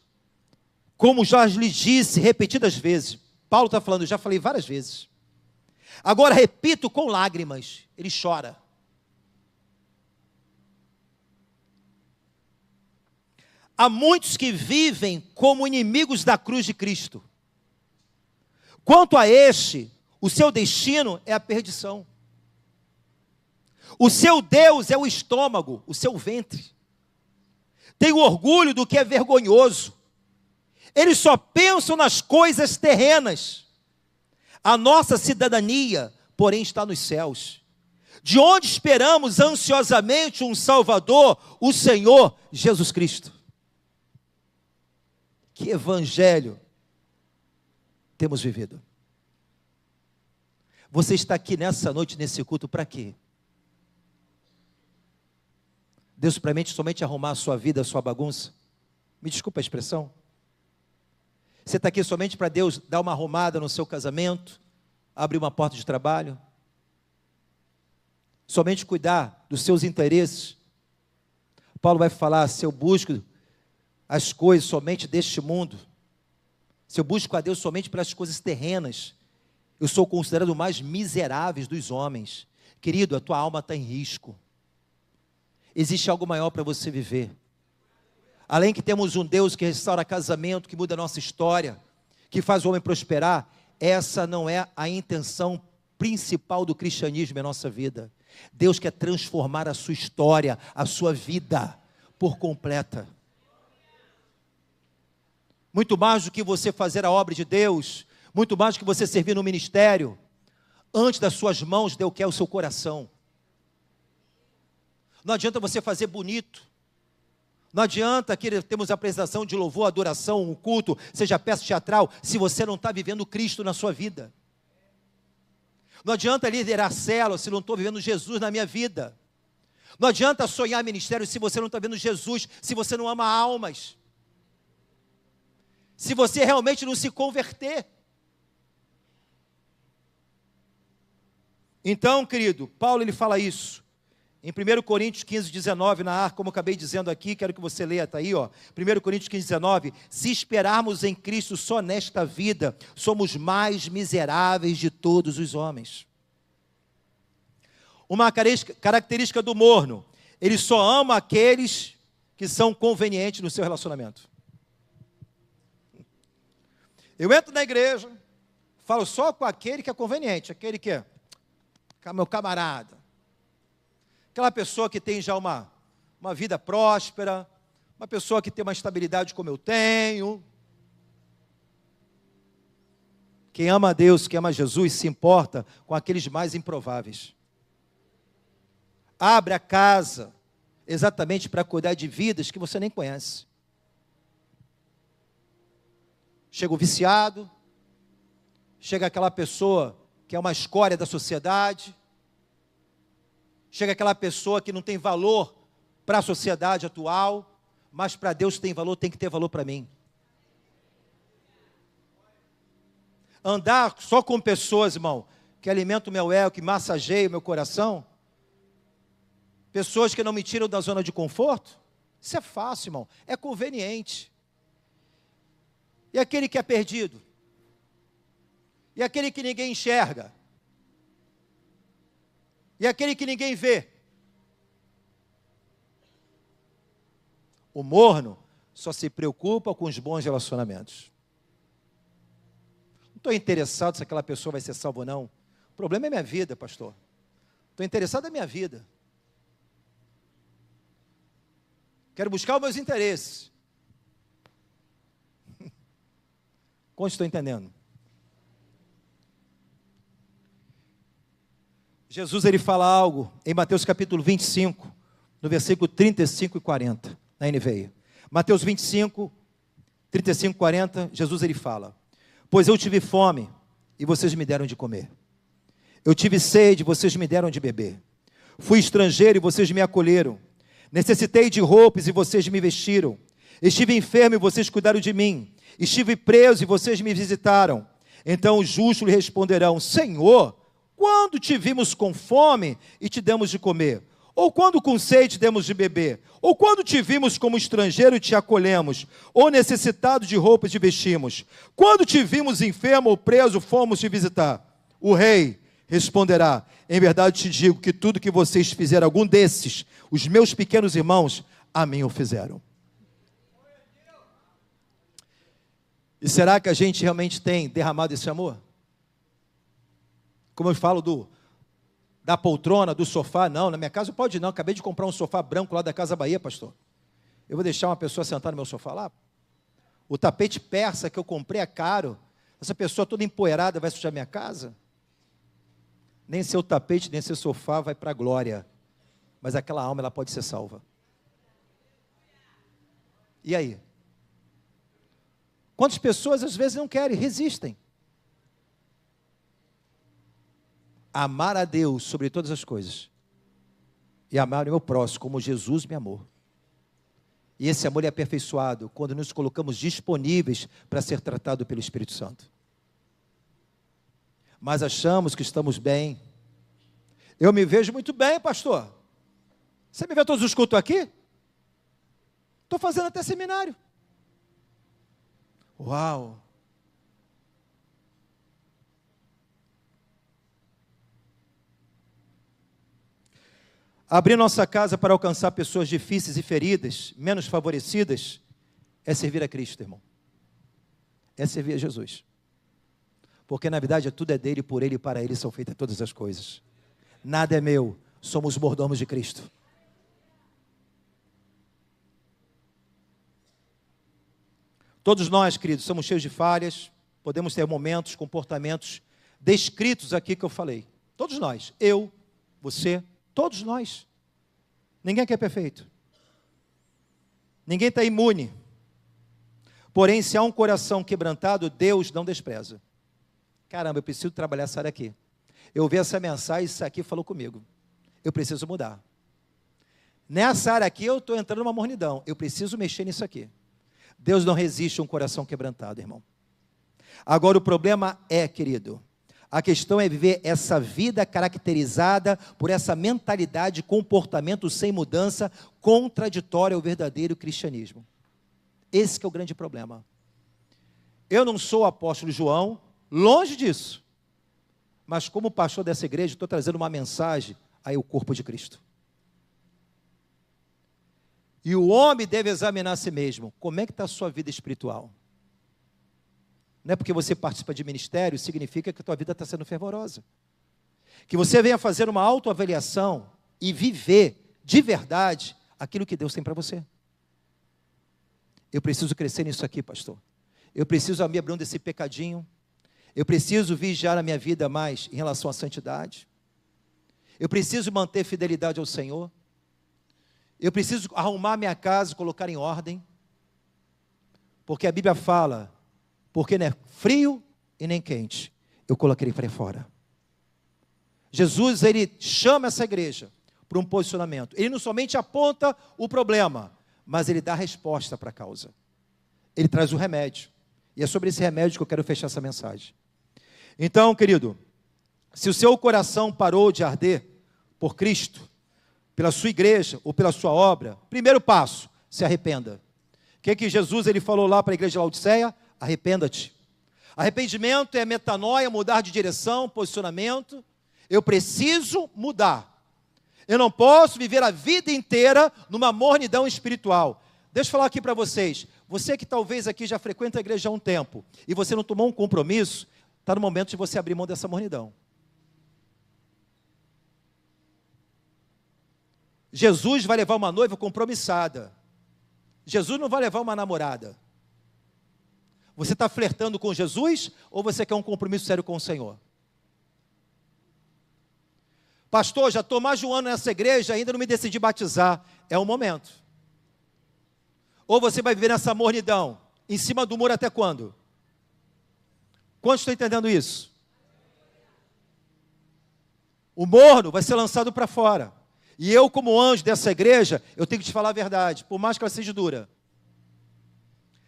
como já lhes disse repetidas vezes, Paulo está falando, eu já falei várias vezes, agora repito com lágrimas, ele chora. Há muitos que vivem como inimigos da cruz de Cristo. Quanto a este, o seu destino é a perdição. O seu Deus é o estômago, o seu ventre. Tem orgulho do que é vergonhoso. Eles só pensam nas coisas terrenas. A nossa cidadania, porém, está nos céus, de onde esperamos ansiosamente um Salvador, o Senhor Jesus Cristo. Que evangelho temos vivido? Você está aqui nessa noite, nesse culto, para quê? Deus promete somente arrumar a sua vida, a sua bagunça? Me desculpa a expressão. Você está aqui somente para Deus dar uma arrumada no seu casamento, abrir uma porta de trabalho? Somente cuidar dos seus interesses? Paulo vai falar, se eu busco as coisas somente deste mundo, se eu busco a Deus somente pelas coisas terrenas, eu sou considerado o mais miserável dos homens. Querido, a tua alma está em risco. Existe algo maior para você viver. Além que temos um Deus que restaura casamento, que muda a nossa história, que faz o homem prosperar, essa não é a intenção principal do cristianismo em nossa vida. Deus quer transformar a sua história, a sua vida, por completa. Muito mais do que você fazer a obra de Deus, muito mais do que você servir no ministério, antes das suas mãos, Deus quer o seu coração. Não adianta você fazer bonito, não adianta que temos apresentação de louvor, adoração, um culto, seja peça teatral, se você não está vivendo Cristo na sua vida. Não adianta liderar célula se não estou vivendo Jesus na minha vida. Não adianta sonhar ministério se você não está vendo Jesus, se você não ama almas. Se você realmente não se converter. Então, querido, Paulo ele fala isso. Em 1 Coríntios 15, 19, como eu acabei dizendo aqui, quero que você leia, está aí, 1 Coríntios 15, 19, se esperarmos em Cristo só nesta vida, somos mais miseráveis de todos os homens. Uma característica do morno, ele só ama aqueles que são convenientes no seu relacionamento. Eu entro na igreja, falo só com aquele que é conveniente, aquele que é meu camarada. Aquela pessoa que tem já uma vida próspera, uma pessoa que tem uma estabilidade como eu tenho. Quem ama a Deus, quem ama Jesus, se importa com aqueles mais improváveis. Abre a casa exatamente para cuidar de vidas que você nem conhece. Chega o viciado, chega aquela pessoa que é uma escória da sociedade, chega aquela pessoa que não tem valor para a sociedade atual, mas para Deus tem valor, tem que ter valor para mim. Andar só com pessoas, irmão, que alimentam o meu ego, que massageiam o meu coração, pessoas que não me tiram da zona de conforto, isso é fácil, irmão, é conveniente. E aquele que é perdido? E aquele que ninguém enxerga? E aquele que ninguém vê? O morno só se preocupa com os bons relacionamentos. Não estou interessado se aquela pessoa vai ser salva ou não. O problema é minha vida, pastor. Estou interessado na minha vida. Quero buscar os meus interesses. Quantos estão entendendo? Jesus ele fala algo em Mateus capítulo 25, no versículo 35 e 40, na NVI. Mateus 25, 35 e 40, Jesus ele fala: pois eu tive fome e vocês me deram de comer. Eu tive sede e vocês me deram de beber. Fui estrangeiro e vocês me acolheram. Necessitei de roupas e vocês me vestiram. Estive enfermo e vocês cuidaram de mim. Estive preso e vocês me visitaram. Então os justos lhe responderão: Senhor, quando te vimos com fome e te demos de comer? Ou quando com sede te demos de beber? Ou quando te vimos como estrangeiro e te acolhemos? Ou necessitado de roupas te vestimos? Quando te vimos enfermo ou preso, fomos te visitar? O rei responderá: em verdade te digo que tudo que vocês fizeram, algum desses, os meus pequenos irmãos, a mim o fizeram. E será que a gente realmente tem derramado esse amor? Como eu falo da poltrona, do sofá, não, na minha casa pode não, acabei de comprar um sofá branco lá da Casa Bahia, pastor. Eu vou deixar uma pessoa sentar no meu sofá lá? O tapete persa que eu comprei é caro, essa pessoa toda empoeirada vai sujar minha casa? Nem seu tapete, nem seu sofá vai para a glória, mas aquela alma ela pode ser salva. E aí? Quantas pessoas às vezes não querem, resistem? Amar a Deus sobre todas as coisas e amar o meu próximo como Jesus me amou. E esse amor é aperfeiçoado quando nos colocamos disponíveis para ser tratado pelo Espírito Santo. Mas achamos que estamos bem. Eu me vejo muito bem, pastor. Você me vê todos os cultos aqui? Estou fazendo até seminário. Uau! Abrir nossa casa para alcançar pessoas difíceis e feridas, menos favorecidas, é servir a Cristo, irmão. É servir a Jesus. Porque na verdade tudo é dele, por ele e para ele são feitas todas as coisas. Nada é meu, somos mordomos de Cristo. Todos nós, queridos, somos cheios de falhas, podemos ter momentos, comportamentos descritos aqui que eu falei. Todos nós, eu, você, todos nós. Ninguém aqui é perfeito. Ninguém está imune. Porém, se há um coração quebrantado, Deus não despreza. Caramba, eu preciso trabalhar essa área aqui. Eu vi essa mensagem, isso aqui falou comigo. Eu preciso mudar. Nessa área aqui eu estou entrando numa mornidão. Eu preciso mexer nisso aqui. Deus não resiste a um coração quebrantado, irmão. Agora o problema é, querido, a questão é viver essa vida caracterizada por essa mentalidade de comportamento sem mudança, contraditória ao verdadeiro cristianismo. Esse que é o grande problema. Eu não sou o apóstolo João, longe disso. Mas como pastor dessa igreja, estou trazendo uma mensagem aí ao corpo de Cristo. E o homem deve examinar a si mesmo. Como é que está a sua vida espiritual? Não é porque você participa de ministério, significa que a tua vida está sendo fervorosa. Que você venha fazer uma autoavaliação e viver de verdade aquilo que Deus tem para você. Eu preciso crescer nisso aqui, pastor. Eu preciso me abrir desse pecadinho. Eu preciso vigiar a minha vida mais em relação à santidade. Eu preciso manter fidelidade ao Senhor. Eu preciso arrumar minha casa e colocar em ordem. Porque a Bíblia fala, porque não é frio e nem quente, eu coloquei para fora. Jesus, ele chama essa igreja para um posicionamento. Ele não somente aponta o problema, mas ele dá a resposta para a causa. Ele traz o remédio. E é sobre esse remédio que eu quero fechar essa mensagem. Então, querido, se o seu coração parou de arder por Cristo, pela sua igreja ou pela sua obra, primeiro passo, se arrependa. O que Jesus ele falou lá para a igreja de Laodiceia? Arrependa-te. Arrependimento é metanoia, mudar de direção, posicionamento. Eu preciso mudar. Eu não posso viver a vida inteira numa mornidão espiritual. Deixa eu falar aqui para vocês. Você que talvez aqui já frequenta a igreja há um tempo e você não tomou um compromisso, está no momento de você abrir mão dessa mornidão. Jesus vai levar uma noiva compromissada. Jesus não vai levar uma namorada. Você está flertando com Jesus ou você quer um compromisso sério com o Senhor? Pastor, já estou mais de um ano nessa igreja, ainda não me decidi batizar. É o momento. Ou você vai viver nessa mornidão, em cima do muro até quando? Quantos estão entendendo isso? O morno vai ser lançado para fora. E eu, como anjo dessa igreja, eu tenho que te falar a verdade, por mais que ela seja dura.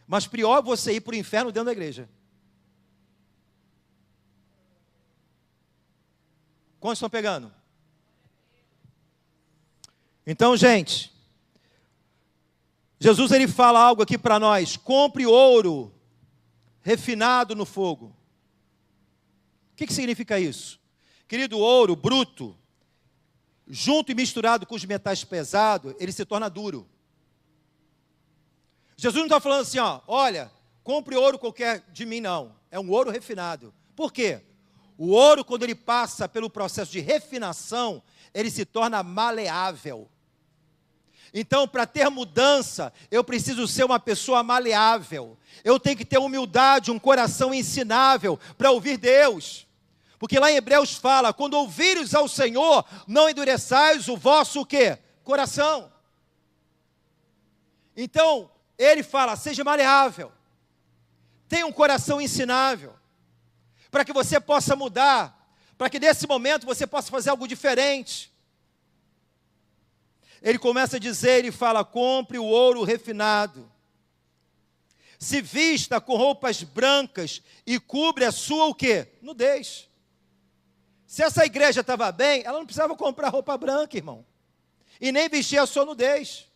Mas pior é você ir para o inferno dentro da igreja. Quantos estão pegando? Então, gente, Jesus ele fala algo aqui para nós: compre ouro refinado no fogo. O que significa isso? Querido, o ouro bruto, junto e misturado com os metais pesados, ele se torna duro. Jesus não está falando assim, ó, olha, compre ouro qualquer de mim, não. É um ouro refinado. Por quê? O ouro, quando ele passa pelo processo de refinação, ele se torna maleável. Então, para ter mudança, eu preciso ser uma pessoa maleável. Eu tenho que ter humildade, um coração ensinável para ouvir Deus. Porque lá em Hebreus fala, quando ouvires ao Senhor, não endureçais o vosso o quê? Coração. Então, ele fala, seja maleável. Tenha um coração ensinável. Para que você possa mudar. Para que nesse momento você possa fazer algo diferente. Ele começa a dizer, ele fala, compre o ouro refinado. Se vista com roupas brancas e cubre a sua o quê? Nudez. Se essa igreja estava bem, ela não precisava comprar roupa branca, irmão. E nem vestir a sua nudez.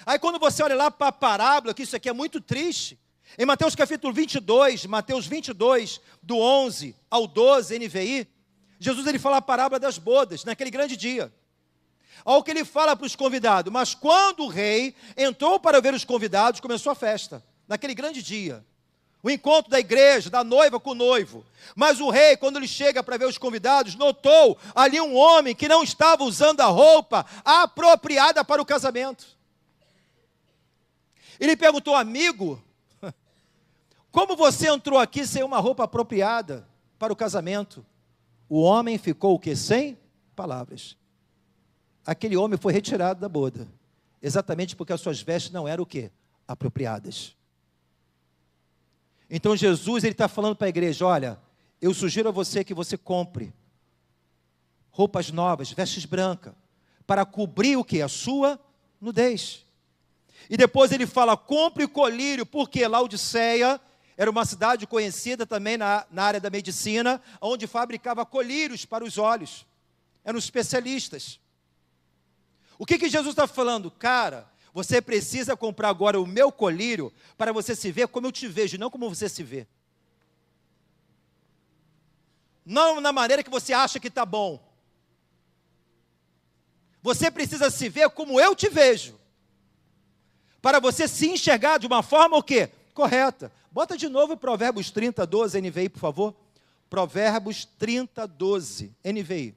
Aí quando você olha lá para a parábola, que isso aqui é muito triste, em Mateus capítulo 22, Mateus 22, do 11 ao 12, NVI, Jesus ele fala a parábola das bodas, naquele grande dia. Ao que ele fala para os convidados, mas quando o rei entrou para ver os convidados, começou a festa, naquele grande dia. O encontro da igreja, da noiva com o noivo. Mas o rei, quando ele chega para ver os convidados, notou ali um homem que não estava usando a roupa apropriada para o casamento. Ele perguntou, amigo, como você entrou aqui sem uma roupa apropriada para o casamento? O homem ficou o quê? Sem palavras. Aquele homem foi retirado da boda, exatamente porque as suas vestes não eram o quê? Apropriadas. Então Jesus ele está falando para a igreja, olha, eu sugiro a você que você compre roupas novas, vestes brancas, para cobrir o quê? A sua nudez. E depois ele fala, compre colírio, porque Laodiceia era uma cidade conhecida também na área da medicina, onde fabricava colírios para os olhos. Eram especialistas. O que Jesus está falando? Cara, você precisa comprar agora o meu colírio para você se ver como eu te vejo, não como você se vê. Não na maneira que você acha que está bom. Você precisa se ver como eu te vejo. Para você se enxergar de uma forma o quê? Correta. Bota de novo Provérbios 30, 12, NVI, por favor. Provérbios 30, 12, NVI.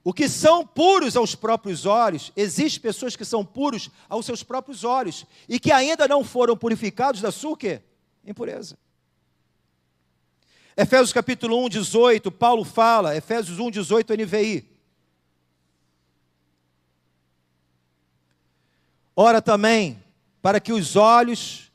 O que são puros aos próprios olhos, existem pessoas que são puros aos seus próprios olhos, e que ainda não foram purificados da sua o quê? Impureza. Efésios capítulo 1, 18, Paulo fala, Efésios 1, 18, NVI. Ora também, para que os olhos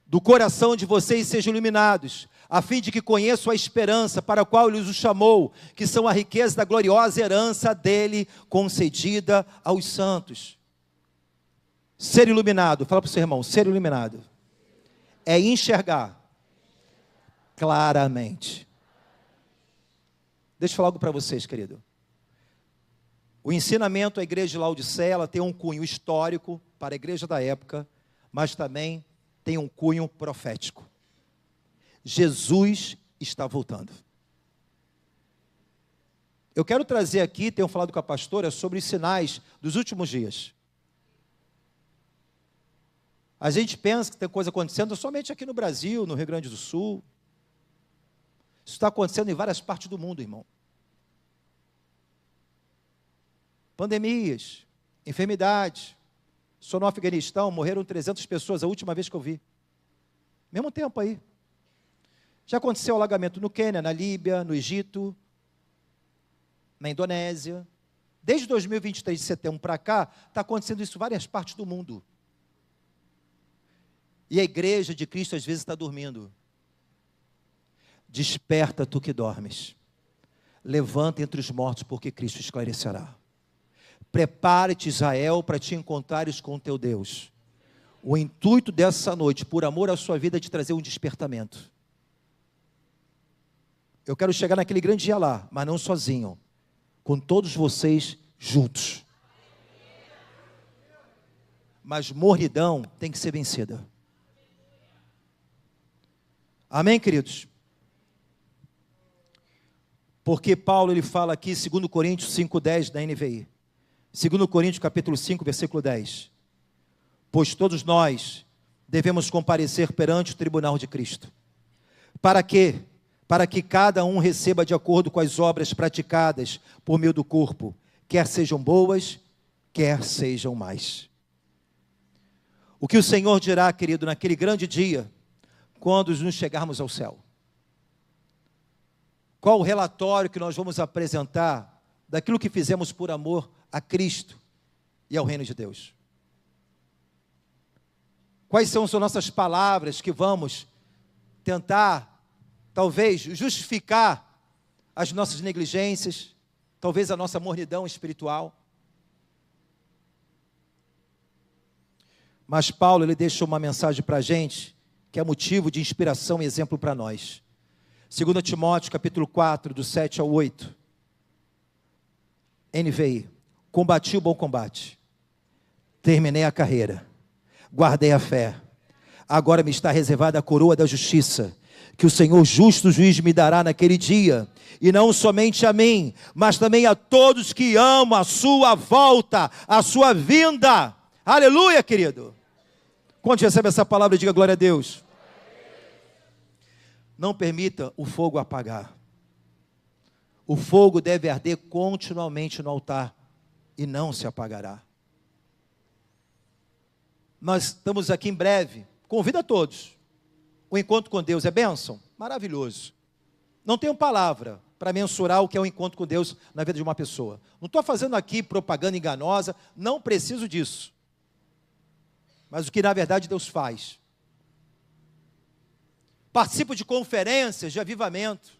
do coração de vocês sejam iluminados, a fim de que conheçam a esperança para a qual Ele os chamou, que são a riqueza da gloriosa herança dele, concedida aos santos. Ser iluminado, fala para o seu irmão, ser iluminado é enxergar claramente. Deixa eu falar algo para vocês, querido. O ensinamento à igreja de Laodiceia, ela tem um cunho histórico para a igreja da época, mas também tem um cunho profético. Jesus está voltando. Eu quero trazer aqui, tenho falado com a pastora, sobre os sinais dos últimos dias. A gente pensa que tem coisa acontecendo somente aqui no Brasil, no Rio Grande do Sul. Isso está acontecendo em várias partes do mundo, irmão. Pandemias, enfermidades. Só no Afeganistão morreram 300 pessoas a última vez que eu vi. Mesmo tempo aí. Já aconteceu alagamento no Quênia, na Líbia, no Egito, na Indonésia. Desde 2023, de setembro para cá, está acontecendo isso em várias partes do mundo. E a igreja de Cristo às vezes está dormindo. Desperta tu que dormes. Levanta entre os mortos, porque Cristo esclarecerá. Prepare-te, Israel, para te encontrares com o teu Deus. O intuito dessa noite, por amor à sua vida, é de trazer um despertamento. Eu quero chegar naquele grande dia lá, mas não sozinho, com todos vocês juntos. Mas mornidão tem que ser vencida. Amém, queridos? Porque Paulo ele fala aqui, 2 Coríntios 5:10 da NVI. 2 Coríntios capítulo 5, versículo 10. Pois todos nós devemos comparecer perante o tribunal de Cristo. Para quê? Para que cada um receba de acordo com as obras praticadas por meio do corpo, quer sejam boas, quer sejam más. O que o Senhor dirá, querido, naquele grande dia, quando nos chegarmos ao céu? Qual o relatório que nós vamos apresentar daquilo que fizemos por amor a Cristo e ao reino de Deus? Quais são as nossas palavras que vamos tentar, talvez, justificar as nossas negligências, talvez a nossa mornidão espiritual? Mas Paulo, ele deixou uma mensagem para a gente, que é motivo de inspiração e exemplo para nós. 2 Timóteo, capítulo 4, do 7 ao 8. NVI. Combati o bom combate. Terminei a carreira. Guardei a fé. Agora me está reservada a coroa da justiça, que o Senhor justo juiz me dará naquele dia. E não somente a mim, mas também a todos que amam a sua volta, a sua vinda. Aleluia, querido. Quando recebe essa palavra, diga glória a Deus. Não permita o fogo apagar. O fogo deve arder continuamente no altar e não se apagará. Nós estamos aqui em breve. Convido a todos. O encontro com Deus é bênção? Maravilhoso. Não tenho palavra para mensurar o que é um encontro com Deus na vida de uma pessoa. Não estou fazendo aqui propaganda enganosa, não preciso disso. Mas o que na verdade Deus faz. Participo de conferências de avivamento.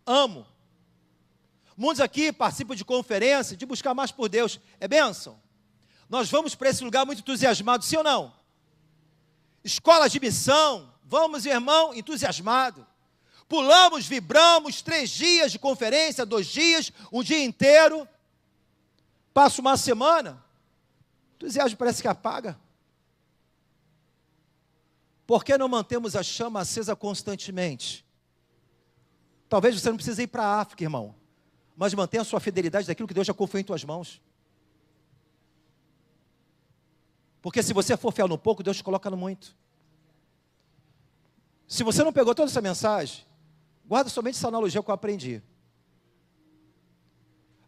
Amo. Muitos aqui participam de conferências de buscar mais por Deus. É bênção. Nós vamos para esse lugar muito entusiasmados, sim ou não? Escolas de missão, vamos, irmão, entusiasmado. Pulamos, vibramos, 3 dias de conferência, 2 dias, um dia inteiro. Passa uma semana, o entusiasmo parece que apaga. Por que não mantemos a chama acesa constantemente? Talvez você não precise ir para a África, irmão, mas mantenha a sua fidelidade daquilo que Deus já confiou em tuas mãos. Porque se você for fiel no pouco, Deus te coloca no muito. Se você não pegou toda essa mensagem, guarda somente essa analogia que eu aprendi.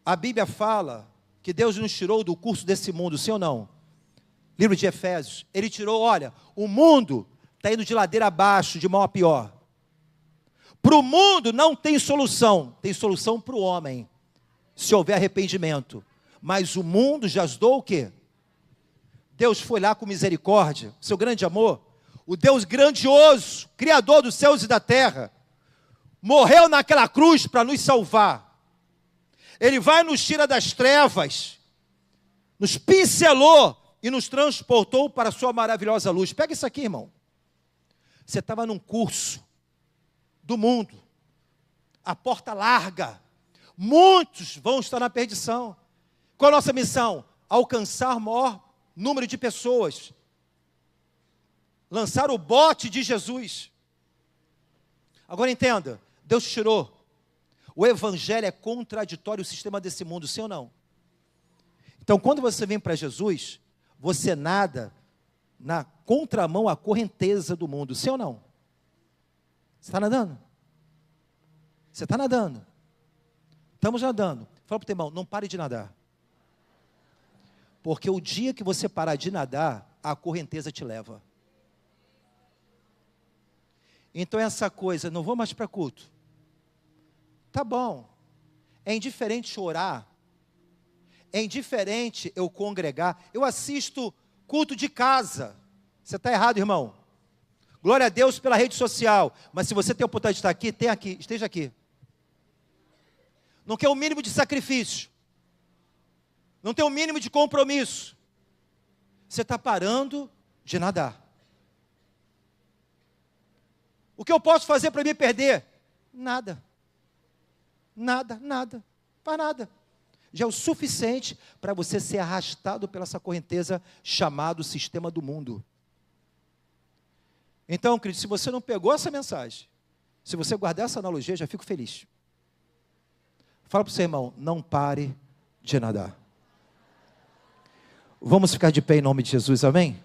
A Bíblia fala que Deus nos tirou do curso desse mundo, sim ou não? Livro de Efésios, Ele tirou, olha, o mundo está indo de ladeira abaixo, de mal a pior. Para o mundo não tem solução para o homem, se houver arrependimento. Mas o mundo já dou o quê? Deus foi lá com misericórdia, seu grande amor, o Deus grandioso, Criador dos céus e da terra, morreu naquela cruz para nos salvar. Ele vai nos tirar das trevas, nos pincelou e nos transportou para a sua maravilhosa luz. Pega isso aqui, irmão. Você estava num curso do mundo, a porta larga, muitos vão estar na perdição. Qual a nossa missão? Alcançar o maior número de pessoas, lançar o bote de Jesus. Agora entenda, Deus tirou. O evangelho é contraditório ao sistema desse mundo, sim ou não? Então quando você vem para Jesus, você nada na contramão à correnteza do mundo, sim ou não? Você está nadando? Você está nadando? Estamos nadando. Fala para o teu irmão, não pare de nadar. Porque o dia que você parar de nadar, a correnteza te leva. Então essa coisa, não vou mais para culto. Tá bom. É indiferente chorar. É indiferente eu congregar. Eu assisto culto de casa. Você está errado, irmão. Glória a Deus pela rede social. Mas se você tem a oportunidade de estar aqui, tem aqui, esteja aqui. Não quer o mínimo de sacrifício. Não tem o mínimo de compromisso. Você está parando de nadar. O que eu posso fazer para me perder? Nada. Nada, nada, faz nada. Já é o suficiente para você ser arrastado pela essa correnteza chamada sistema do mundo. Então, querido, se você não pegou essa mensagem, se você guardar essa analogia, já fico feliz. Fala para o seu irmão, não pare de nadar. Vamos ficar de pé em nome de Jesus, amém?